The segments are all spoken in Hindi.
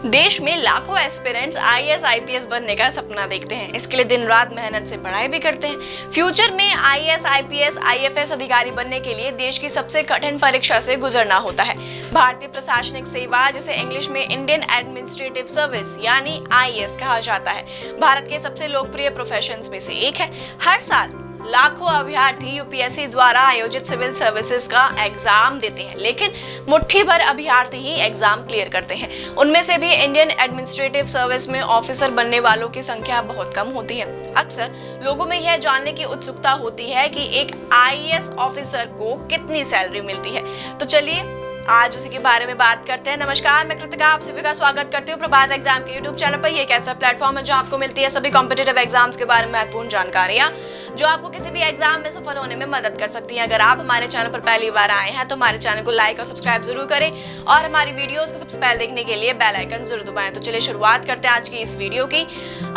देश में लाखों एस्पिरेंट्स आईएएस आईपीएस बनने का सपना देखते हैं। इसके लिए दिन रात मेहनत से पढ़ाई भी करते हैं। फ्यूचर में आईएएस आईपीएस आईएफएस अधिकारी बनने के लिए देश की सबसे कठिन परीक्षा से गुजरना होता है। भारतीय प्रशासनिक सेवा, जिसे इंग्लिश में इंडियन एडमिनिस्ट्रेटिव सर्विस यानी आईएएस कहा जाता है, भारत के सबसे लोकप्रिय प्रोफेशंस में से एक है। हर साल लाखों अभ्यर्थी यूपीएससी द्वारा आयोजित सिविल सर्विसेज का एग्जाम देते हैं, लेकिन मुट्ठी भर अभ्यर्थी ही एग्जाम क्लियर करते हैं। उनमें से भी इंडियन एडमिनिस्ट्रेटिव सर्विस में ऑफिसर बनने वालों की संख्या बहुत कम होती है। अक्सर लोगों में यह जानने की उत्सुकता होती है कि एक आईएएस ऑफिसर को कितनी सैलरी मिलती है। तो चलिए आज उसी के बारे में बात करते हैं। नमस्कार, मैं कृतिका आप सभी का स्वागत करती हूँ प्रभात एग्जाम के यूट्यूब चैनल पर। ये एक ऐसा प्लेटफॉर्म है जहाँ आपको मिलती है सभी कॉम्पिटिटिव एग्जाम्स के बारे में महत्वपूर्ण जानकारियां जो आपको किसी भी एग्जाम में सफल होने में मदद कर सकती हैं। अगर आप हमारे चैनल पर पहली बार आए हैं तो हमारे चैनल को लाइक और सब्सक्राइब जरूर करें और हमारी वीडियोस को सबसे पहले देखने के लिए बेल आइकन जरूर दबाएं। तो चलिए शुरुआत करते हैं आज की इस वीडियो की।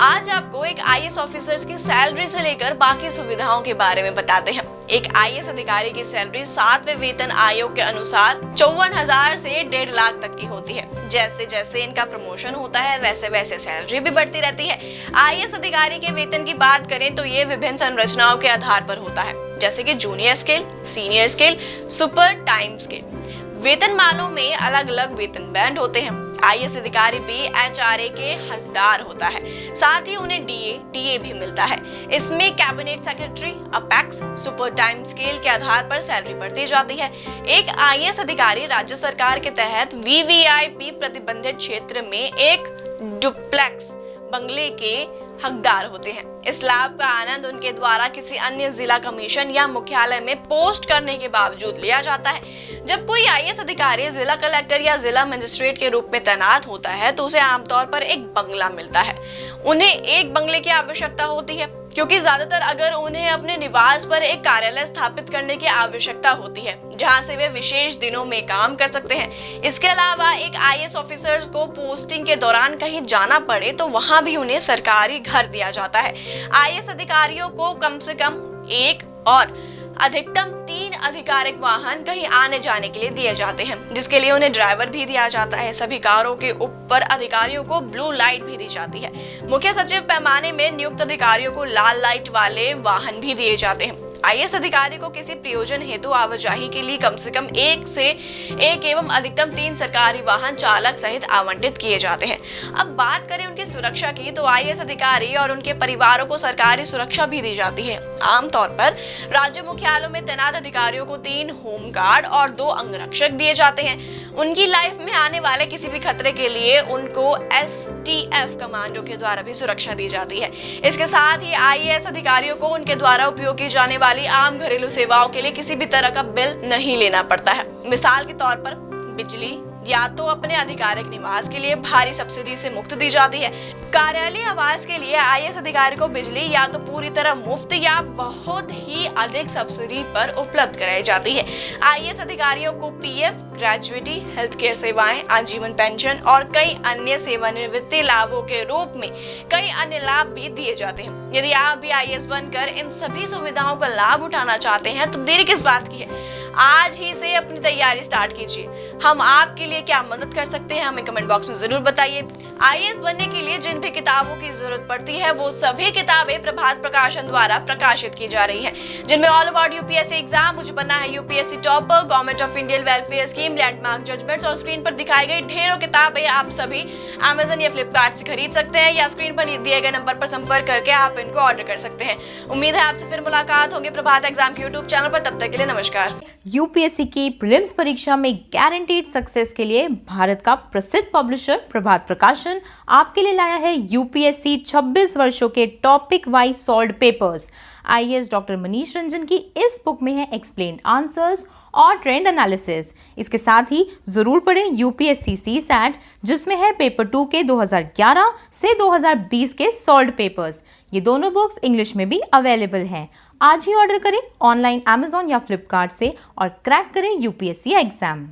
आज आपको एक आईएएस ऑफिसर्स की सैलरी से लेकर बाकी सुविधाओं के बारे में बताते हैं। एक आईएएस अधिकारी की सैलरी 7वें वेतन आयोग के अनुसार 54,000 से 1.5 लाख तक की होती है। जैसे जैसे इनका प्रमोशन होता है वैसे वैसे सैलरी भी बढ़ती रहती है। आईएएस अधिकारी के वेतन की बात करें तो ये विभिन्न संरचनाओं के आधार पर होता है, जैसे कि junior scale, senior scale, super time scale. वेतनमालों में अलग अलग वेतन बैंड होते हैं। आईएएस अधिकारी भी एचआरए के हकदार होता है, साथ ही उन्हें डीए, टीए भी मिलता है। इसमें cabinet secretary, apex, super time scale के आधार पर सैलरी बढ़ती जाती है। एक आईएएस अधिकारी राज्य सरकार के तहत वीवीआईपी प्रतिबंधित क्षेत्र में एक डुप्लेक्स बंगले के हकदार होते हैं। इस लाभ का आनंद उनके द्वारा किसी अन्य जिला कमीशन या मुख्यालय में पोस्ट करने के बावजूद लिया जाता है। जब कोई आईएएस अधिकारी जिला कलेक्टर या जिला मजिस्ट्रेट के रूप में तैनात होता है तो उसे आमतौर पर एक बंगला मिलता है। उन्हें एक बंगले की आवश्यकता होती है क्योंकि ज्यादातर अगर उन्हें अपने निवास पर एक कार्यालय स्थापित करने की आवश्यकता होती है जहां से वे विशेष दिनों में काम कर सकते हैं। इसके अलावा एक आईएएस ऑफिसर्स को पोस्टिंग के दौरान कहीं जाना पड़े तो वहां भी उन्हें सरकारी घर दिया जाता है। आईएएस अधिकारियों को कम से कम एक और अधिकतम 3 आधिकारिक वाहन कहीं आने जाने के लिए दिए जाते हैं, जिसके लिए उन्हें ड्राइवर भी दिया जाता है। सभी कारों के ऊपर अधिकारियों को ब्लू लाइट भी दी जाती है। मुख्य सचिव पैमाने में नियुक्त अधिकारियों को लाल लाइट वाले वाहन भी दिए जाते हैं। आईएएस अधिकारी को किसी प्रयोजन हेतु आवाजाही के लिए कम से कम एक एवं अधिकतम 3 सरकारी वाहन चालक सहित आवंटित किए जाते हैं। अब बात करें उनकी सुरक्षा की तो आईएएस अधिकारी और उनके परिवारों को सरकारी सुरक्षा भी दी जाती है। आमतौर पर राज्य मुख्यालयों में तैनात अधिकारियों को 3 होम गार्ड और 2 अंगरक्षक दिए जाते हैं। उनकी लाइफ में आने वाले किसी भी खतरे के लिए उनको एसटीएफ कमांडो के द्वारा भी सुरक्षा दी जाती है। इसके साथ ही आईएएस अधिकारियों को उनके द्वारा उपयोग की जाने वाली आम घरेलू सेवाओं के लिए किसी भी तरह का बिल नहीं लेना पड़ता है। मिसाल के तौर पर बिजली या तो अपने आधिकारिक निवास के लिए भारी सब्सिडी से मुक्त दी जाती है। कार्यालय आवास के लिए आईएएस अधिकारी को बिजली या तो पूरी तरह मुफ्त या बहुत ही अधिक सब्सिडी पर उपलब्ध कराई जाती है। आईएएस अधिकारियों को पीएफ, ग्रेजुएटी, हेल्थ केयर सेवाएं, आजीवन पेंशन और कई अन्य सेवानिवृत्ति लाभों के रूप में कई अन्य लाभ भी दिए जाते हैं। यदि आप भी आईएएस बनकर इन सभी सुविधाओं का लाभ उठाना चाहते हैं तो देरी किस बात की है, आज ही से अपनी तैयारी स्टार्ट कीजिए। हम आपके लिए क्या मदद कर सकते हैं हमें कमेंट बॉक्स में जरूर बताइए। आईएएस बनने के लिए जिन भी किताबों की जरूरत पड़ती है वो सभी किताबें प्रभात प्रकाशन द्वारा प्रकाशित की जा रही हैं, जिनमें ऑल अबाउट यूपीएससी एग्जाम, मुझे बनना है UPSC topper, government of India welfare scheme, landmark judgments और स्क्रीन पर दिखाई गई ढेरों किताबें आप सभी अमेजन या फ्लिपकार्ट से खरीद सकते हैं या स्क्रीन पर दिए गए नंबर पर संपर्क करके आप इनको ऑर्डर कर सकते हैं। उम्मीद है आपसे फिर मुलाकात होगी प्रभात एग्जाम के यूट्यूब चैनल पर। तब तक के लिए नमस्कार। यूपीएससी की प्रीलिम्स परीक्षा में गारंटीड सक्सेस के लिए भारत का प्रसिद्ध पब्लिशर प्रभात प्रकाशन आपके लिए लाया है यूपीएससी 26 वर्षों के topic wise solved papers. IAS doctor Manish Ranjan की इस बुक में है एक्सप्लेन्ड आंसर्स और ट्रेंड एनालिसिस। इसके साथ ही जरूर पढ़ें यूपीएससी सीसैट, जिसमें है पेपर 2 के 2011 से 2020 के सॉल्व्ड पेपर्स। ये दोनों बुक्स इंग्लिश में भी अवेलेबल हैं। आज ही ऑर्डर करें ऑनलाइन अमेजॉन या फ्लिपकार्ट से और क्रैक करें यूपीएससी एग्जाम।